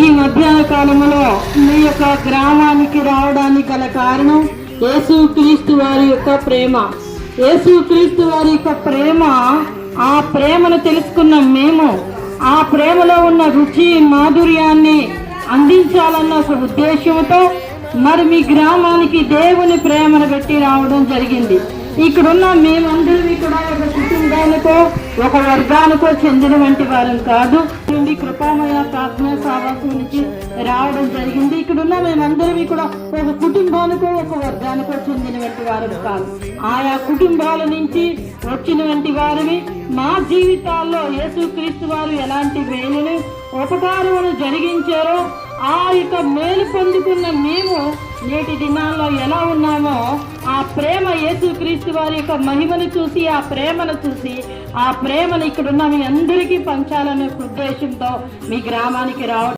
ఈ మధ్యాహ్న కాలంలో మీ యొక్క గ్రామానికి రావడానికి గల కారణం యేసుక్రీస్తు వారి యొక్క ప్రేమ. యేసుక్రీస్తు వారి యొక్క ప్రేమ, ఆ ప్రేమను తెలుసుకున్న మేము ఆ ప్రేమలో ఉన్న రుచి మాధుర్యాన్ని అందించాలన్న ఒక ఉద్దేశంతో మరి మీ గ్రామానికి దేవుని ప్రేమను పెట్టి రావడం జరిగింది. ఇక్కడున్న మేమందరం కూడా ఒక కుటుంబానికో ఒక వర్గానికో చెందిన వంటి వారం కాదు. కృపామయ ప్రార్థన సావాసం నుంచి రావడం జరిగింది. ఇక్కడున్న మేమందరం కూడా ఒక కుటుంబానికో ఒక వర్గానికో చెందినటువంటి వారం కాదు. ఆయా కుటుంబాల నుంచి వచ్చినటువంటి వారిని మా జీవితాల్లో యేసుక్రీస్తు వారు ఎలాంటి మేలును ఉపకారమును జరిగించారో ఆ యొక్క మేలు పొందుకున్న మేము నేటి దినాల్లో ఎలా ఉన్నామో ఆ ప్రేమ యేసుక్రీస్తు వారి యొక్క మహిమను చూసి ఆ ప్రేమను చూసి ఆ ప్రేమను ఇక్కడున్న మీ అందరికీ పంచాలనే ఉద్దేశంతో మీ గ్రామానికి రావడం